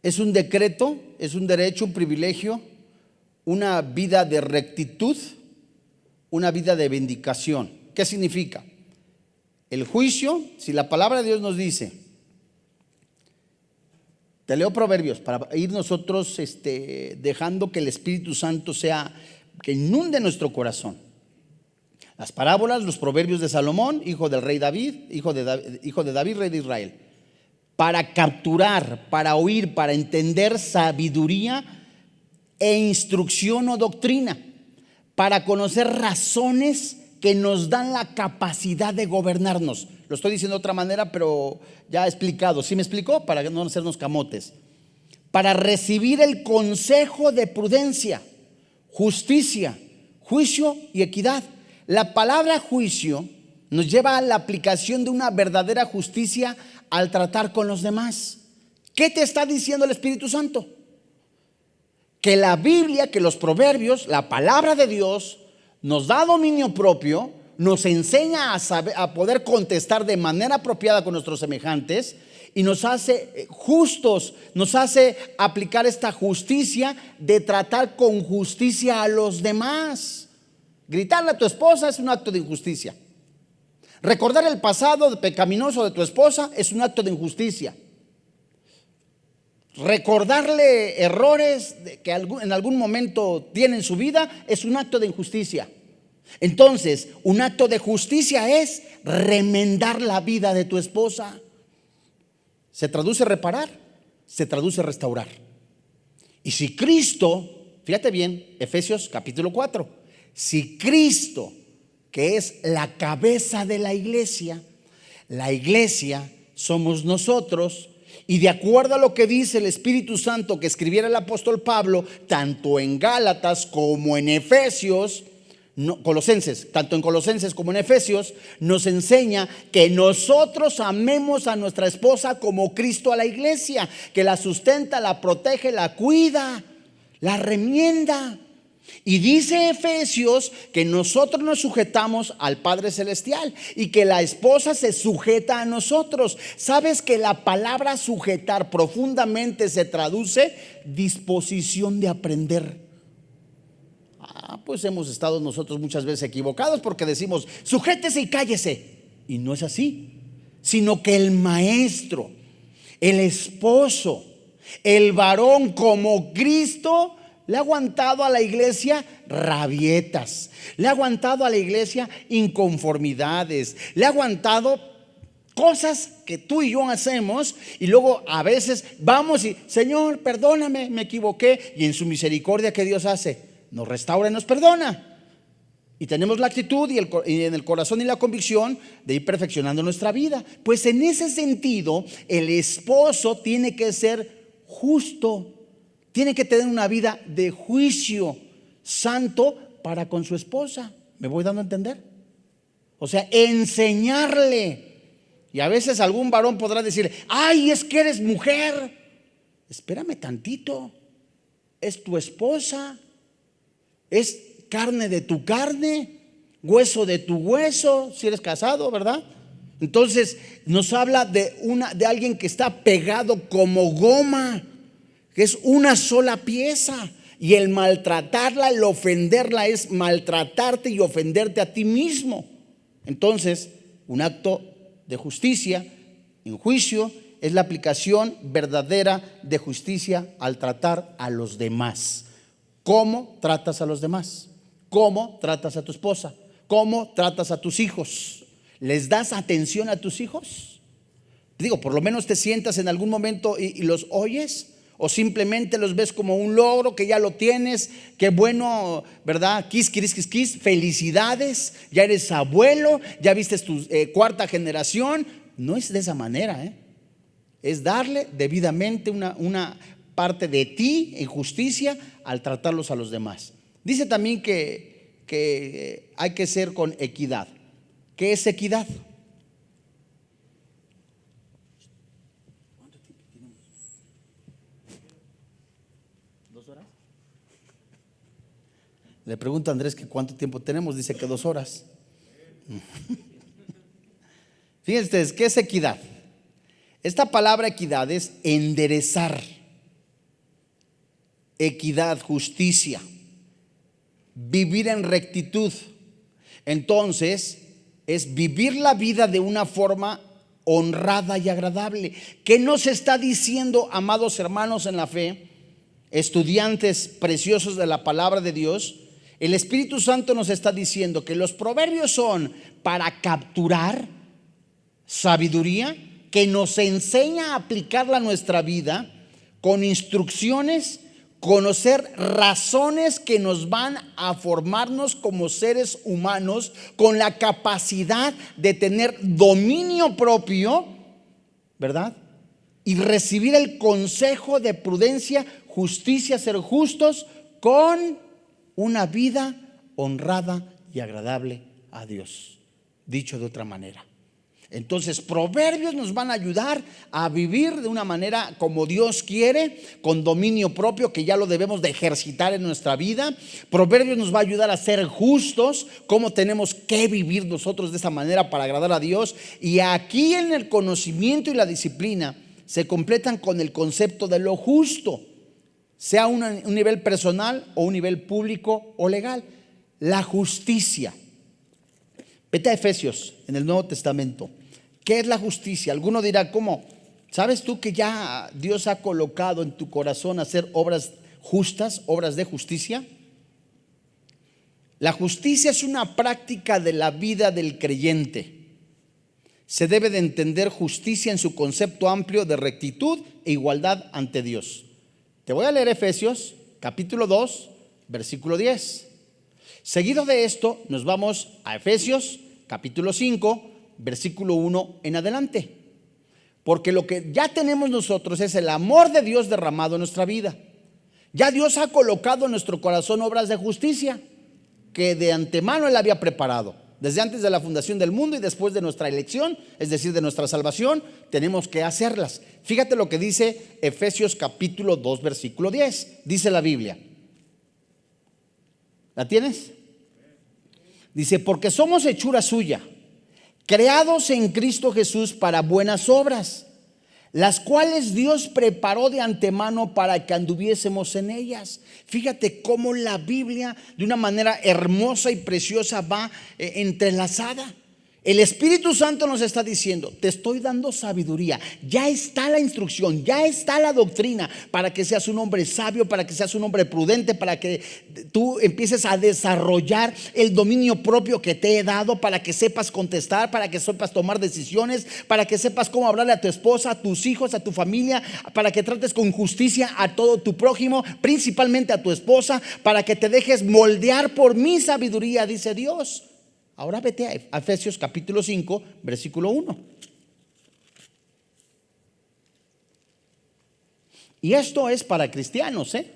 es un decreto, es un derecho, un privilegio una vida de rectitud, una vida de vindicación. ¿Qué significa? El juicio, si la palabra de Dios nos dice, te leo Proverbios para ir nosotros dejando que el Espíritu Santo sea, que inunde nuestro corazón. Las parábolas, los proverbios de Salomón, hijo del rey David, hijo de David, rey de Israel. Para capturar, para oír, para entender sabiduría e instrucción o doctrina. Para conocer razones que nos dan la capacidad de gobernarnos. Lo estoy diciendo de otra manera, pero ya he explicado. ¿Sí me explicó? Para no hacernos camotes. Para recibir el consejo de prudencia, justicia, juicio y equidad. La palabra juicio nos lleva a la aplicación de una verdadera justicia al tratar con los demás. ¿Qué te está diciendo el Espíritu Santo? Que la Biblia, que los proverbios, la palabra de Dios nos da dominio propio, nos enseña a poder contestar de manera apropiada con nuestros semejantes y nos hace justos, nos hace aplicar esta justicia de tratar con justicia a los demás. Gritarle a tu esposa es un acto de injusticia. Recordar el pasado pecaminoso de tu esposa es un acto de injusticia. Recordarle errores que en algún momento tiene en su vida es un acto de injusticia. Entonces, un acto de justicia es remendar la vida de tu esposa. Se traduce reparar, se traduce restaurar. Y si Cristo, fíjate bien, Efesios capítulo 4, si Cristo, que es la cabeza de la iglesia somos nosotros. Y de acuerdo a lo que dice el Espíritu Santo que escribiera el apóstol Pablo, tanto en Gálatas como en Efesios, Colosenses, tanto en Colosenses como en Efesios, nos enseña que nosotros amemos a nuestra esposa como Cristo a la iglesia, que la sustenta, la protege, la cuida, la remienda. Y dice Efesios que nosotros nos sujetamos al Padre Celestial y que la esposa se sujeta a nosotros. ¿Sabes que la palabra sujetar profundamente se traduce disposición de aprender? Pues hemos estado nosotros muchas veces equivocados porque decimos sujétese y cállese. Y no es así, sino que el maestro, el esposo, el varón como Cristo le ha aguantado a la iglesia rabietas, le ha aguantado a la iglesia inconformidades, le ha aguantado cosas que tú y yo hacemos y luego a veces vamos y Señor, perdóname, me equivoqué, y en su misericordia, ¿qué Dios hace? Nos restaura y nos perdona. Y tenemos la actitud y en el corazón y la convicción de ir perfeccionando nuestra vida. Pues en ese sentido, el esposo tiene que ser justo. Tiene que tener una vida de juicio santo para con su esposa. ¿Me voy dando a entender? O sea, enseñarle. Y a veces algún varón podrá decir, ay, es que eres mujer. Espérame tantito. Es tu esposa. Es carne de tu carne, hueso de tu hueso, si eres casado, ¿verdad? Entonces nos habla de alguien que está pegado como goma, que es una sola pieza, y el maltratarla, el ofenderla es maltratarte y ofenderte a ti mismo. Entonces, un acto de justicia en juicio es la aplicación verdadera de justicia al tratar a los demás. ¿Cómo tratas a los demás? ¿Cómo tratas a tu esposa? ¿Cómo tratas a tus hijos? ¿Les das atención a tus hijos? Digo, por lo menos te sientas en algún momento y los oyes, o simplemente los ves como un logro que ya lo tienes, qué bueno, ¿verdad? Quis, quis, quis, quis, felicidades, ya eres abuelo, ya viste tu cuarta generación. No es de esa manera, es darle debidamente una parte de ti en justicia al tratarlos a los demás. Dice también que hay que ser con equidad. ¿Qué es equidad? ¿Cuánto tiempo tenemos? ¿2 horas? Le pregunto a Andrés que cuánto tiempo tenemos, dice que 2 horas. Fíjense ustedes, ¿qué es equidad? Esta palabra equidad es enderezar. Equidad, justicia. vivir en rectitud. Entonces, es vivir la vida de una forma honrada y agradable. ¿Qué nos está diciendo, amados hermanos en la fe, estudiantes preciosos de la palabra de Dios? El Espíritu Santo nos está diciendo que los proverbios son para capturar sabiduría que nos enseña a aplicarla a nuestra vida con instrucciones, conocer razones que nos van a formarnos como seres humanos con la capacidad de tener dominio propio, ¿verdad? Y recibir el consejo de prudencia, justicia, ser justos con una vida honrada y agradable a Dios. Dicho de otra manera. Entonces, proverbios nos van a ayudar a vivir de una manera como Dios quiere, con dominio propio, que ya lo debemos de ejercitar en nuestra vida. Proverbios nos va a ayudar a ser justos, cómo tenemos que vivir nosotros de esa manera para agradar a Dios. Y aquí en el conocimiento y la disciplina se completan con el concepto de lo justo, sea un nivel personal o un nivel público o legal. La justicia. Vete a Efesios en el Nuevo Testamento. ¿Qué es la justicia? Alguno dirá, ¿cómo? ¿Sabes tú que ya Dios ha colocado en tu corazón hacer obras justas, obras de justicia? La justicia es una práctica de la vida del creyente. Se debe de entender justicia en su concepto amplio de rectitud e igualdad ante Dios. Te voy a leer Efesios capítulo 2, versículo 10. Seguido de esto nos vamos a Efesios capítulo 5, versículo 1 en adelante. Porque lo que ya tenemos nosotros es el amor de Dios derramado en nuestra vida. Ya Dios ha colocado en nuestro corazón obras de justicia que de antemano Él había preparado. Desde antes de la fundación del mundo y después de nuestra elección, es decir, de nuestra salvación, tenemos que hacerlas. Fíjate lo que dice Efesios capítulo 2, versículo 10. Dice la Biblia. ¿La tienes? Dice, porque somos hechura suya, creados en Cristo Jesús para buenas obras, las cuales Dios preparó de antemano para que anduviésemos en ellas. Fíjate cómo la Biblia de una manera hermosa y preciosa va entrelazada. El Espíritu Santo nos está diciendo, te estoy dando sabiduría, ya está la instrucción, ya está la doctrina para que seas un hombre sabio, para que seas un hombre prudente, para que tú empieces a desarrollar el dominio propio que te he dado, para que sepas contestar, para que sepas tomar decisiones, para que sepas cómo hablarle a tu esposa, a tus hijos, a tu familia, para que trates con justicia a todo tu prójimo, principalmente a tu esposa, para que te dejes moldear por mi sabiduría, dice Dios. Ahora vete a Efesios capítulo 5, versículo 1. Y esto es para cristianos, ¿eh?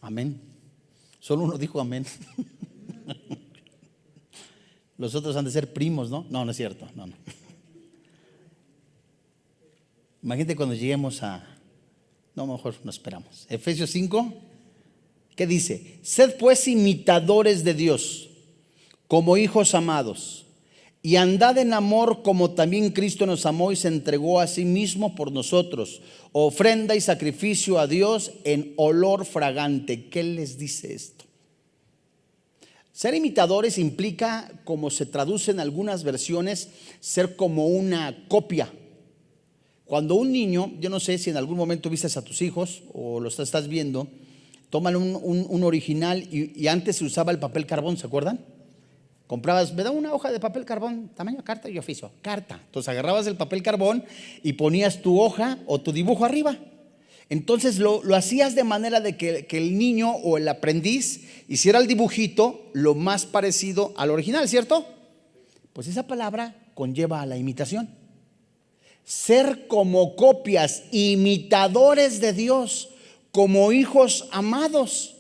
Amén. Solo uno dijo amén. Los otros han de ser primos, ¿no? No, no es cierto. No. Imagínate cuando lleguemos a... No, mejor no esperamos. Efesios 5. ¿Qué dice? Sed pues imitadores de Dios, como hijos amados, y andad en amor como también Cristo nos amó y se entregó a sí mismo por nosotros, ofrenda y sacrificio a Dios en olor fragante. ¿Qué les dice esto? Ser imitadores implica, como se traduce en algunas versiones, ser como una copia. Cuando un niño, yo no sé si en algún momento viste a tus hijos o los estás viendo, toman un original y antes se usaba el papel carbón, ¿se acuerdan? Comprabas, me da una hoja de papel carbón, tamaño carta y oficio, carta. Entonces agarrabas el papel carbón y ponías tu hoja o tu dibujo arriba. Entonces lo hacías de manera de que el niño o el aprendiz hiciera el dibujito lo más parecido al original, ¿cierto? Pues esa palabra conlleva a la imitación. Ser como copias, imitadores de Dios, como hijos amados.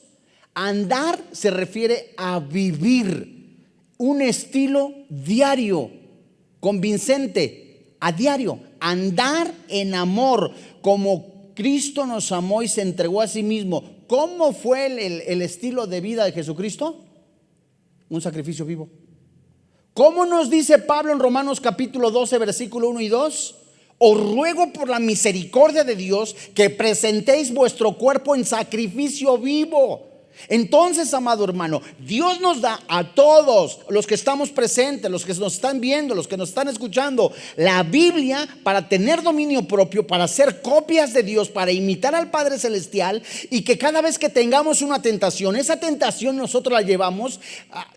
Andar se refiere a vivir un estilo diario, convincente, a diario. Andar en amor, como Cristo nos amó y se entregó a sí mismo. ¿Cómo fue el estilo de vida de Jesucristo? Un sacrificio vivo. ¿Cómo nos dice Pablo en Romanos capítulo 12, versículo 1 y 2? Os ruego por la misericordia de Dios que presentéis vuestro cuerpo en sacrificio vivo. Entonces, amado hermano, Dios nos da a todos los que estamos presentes, los que nos están viendo, los que nos están escuchando, la Biblia para tener dominio propio, para ser copias de Dios, para imitar al Padre Celestial, y que cada vez que tengamos una tentación, esa tentación nosotros la llevamos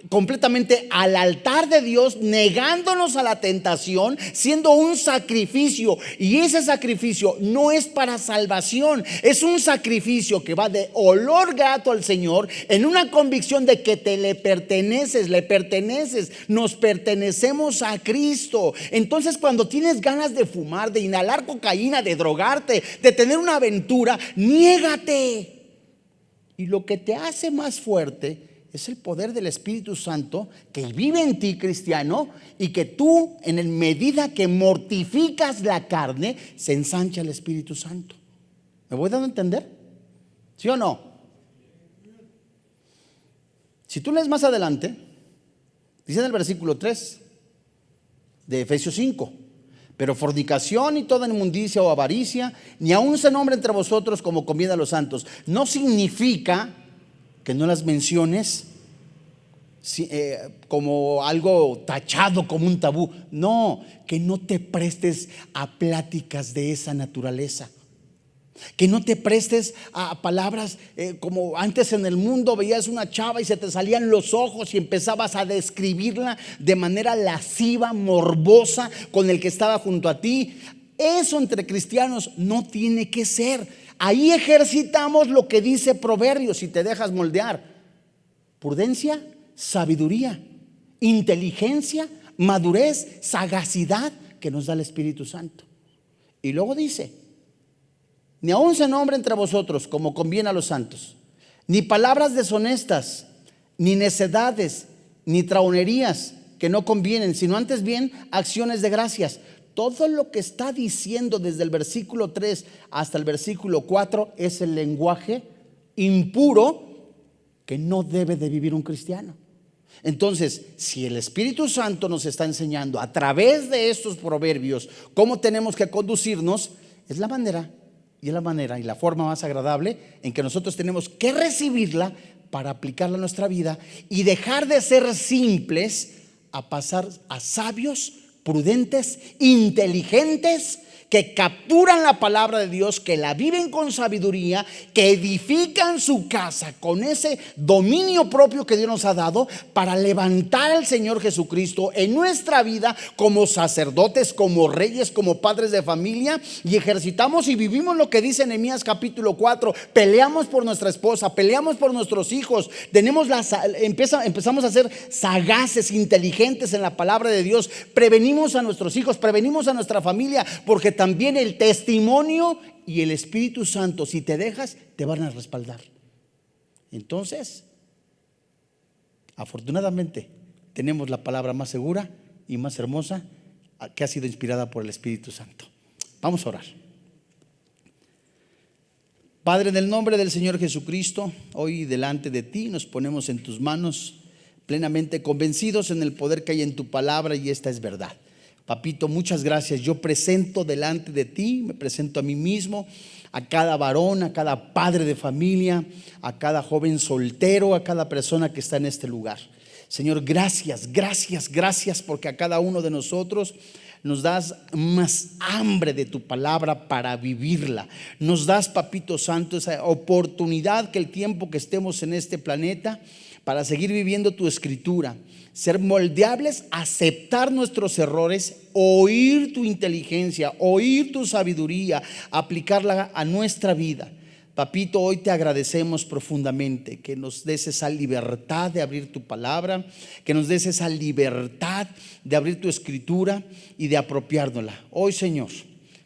completamente al altar de Dios, negándonos a la tentación, siendo un sacrificio. Y ese sacrificio no es para salvación, es un sacrificio que va de olor grato al Señor, en una convicción de que le perteneces, nos pertenecemos a Cristo. Entonces, cuando tienes ganas de fumar, de inhalar cocaína, de drogarte, de tener una aventura, niégate. Y lo que te hace más fuerte es el poder del Espíritu Santo que vive en ti, cristiano, y que tú, en medida que mortificas la carne, se ensancha el Espíritu Santo. ¿Me voy dando a entender? ¿Sí o no? Si tú lees más adelante, dice en el versículo 3 de Efesios 5: pero fornicación y toda inmundicia o avaricia, ni aun se nombre entre vosotros como conviene a los santos. No significa que no las menciones como algo tachado, como un tabú. No, que no te prestes a pláticas de esa naturaleza. Que no te prestes a palabras como antes en el mundo veías una chava y se te salían los ojos y empezabas a describirla de manera lasciva, morbosa con el que estaba junto a ti. Eso entre cristianos no tiene que ser. Ahí ejercitamos lo que dice Proverbios, si te dejas moldear: prudencia, sabiduría, inteligencia, madurez, sagacidad que nos da el Espíritu Santo. Y luego dice: ni aun se nombre entre vosotros como conviene a los santos, ni palabras deshonestas, ni necedades, ni traunerías que no convienen, sino antes bien acciones de gracias. Todo lo que está diciendo desde el versículo 3 hasta el versículo 4 es el lenguaje impuro que no debe de vivir un cristiano. Entonces, si el Espíritu Santo nos está enseñando a través de estos proverbios cómo tenemos que conducirnos, es la manera y la forma más agradable en que nosotros tenemos que recibirla para aplicarla a nuestra vida y dejar de ser simples a pasar a sabios, prudentes, inteligentes, que capturan la palabra de Dios, que la viven con sabiduría, que edifican su casa con ese dominio propio que Dios nos ha dado para levantar al Señor Jesucristo en nuestra vida como sacerdotes, como reyes, como padres de familia, y ejercitamos y vivimos lo que dice Nehemías capítulo 4. Peleamos por nuestra esposa, peleamos por nuestros hijos, empezamos a ser sagaces, inteligentes en la palabra de Dios, prevenimos a nuestros hijos, prevenimos a nuestra familia, porque también el testimonio y el Espíritu Santo, si te dejas, te van a respaldar. Entonces, afortunadamente, tenemos la palabra más segura y más hermosa que ha sido inspirada por el Espíritu Santo. Vamos a orar. Padre, en el nombre del Señor Jesucristo, hoy delante de ti nos ponemos en tus manos, plenamente convencidos en el poder que hay en tu palabra, y esta es verdad. Papito, muchas gracias. Yo presento delante de ti, me presento a mí mismo, a cada varón, a cada padre de familia, a cada joven soltero, a cada persona que está en este lugar. Señor, gracias porque a cada uno de nosotros nos das más hambre de tu palabra para vivirla. Nos das, Papito Santo, esa oportunidad, que el tiempo que estemos en este planeta, para seguir viviendo tu escritura, ser moldeables, aceptar nuestros errores, oír tu inteligencia, oír tu sabiduría, aplicarla a nuestra vida. Papito, hoy te agradecemos profundamente que nos des esa libertad de abrir tu palabra, que nos des esa libertad de abrir tu escritura y de apropiárnosla. Hoy, Señor,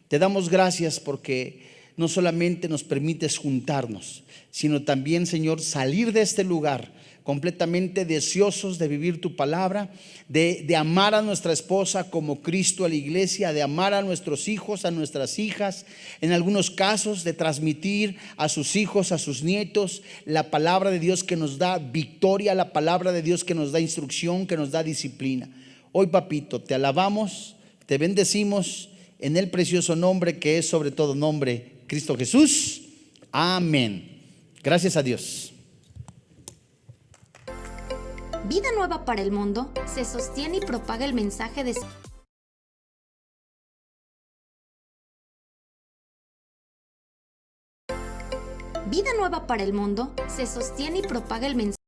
te damos gracias porque no solamente nos permites juntarnos, sino también, Señor, salir de este lugar completamente deseosos de vivir tu palabra, de amar a nuestra esposa como Cristo a la iglesia, de amar a nuestros hijos, a nuestras hijas, en algunos casos de transmitir a sus hijos, a sus nietos, la palabra de Dios que nos da victoria, la palabra de Dios que nos da instrucción, que nos da disciplina. Hoy, papito, te alabamos, te bendecimos en el precioso nombre que es sobre todo nombre, Cristo Jesús. Amén. Gracias a Dios. Vida Nueva para el Mundo se sostiene y propaga el mensaje de Vida Nueva para el Mundo se sostiene y propaga el mensaje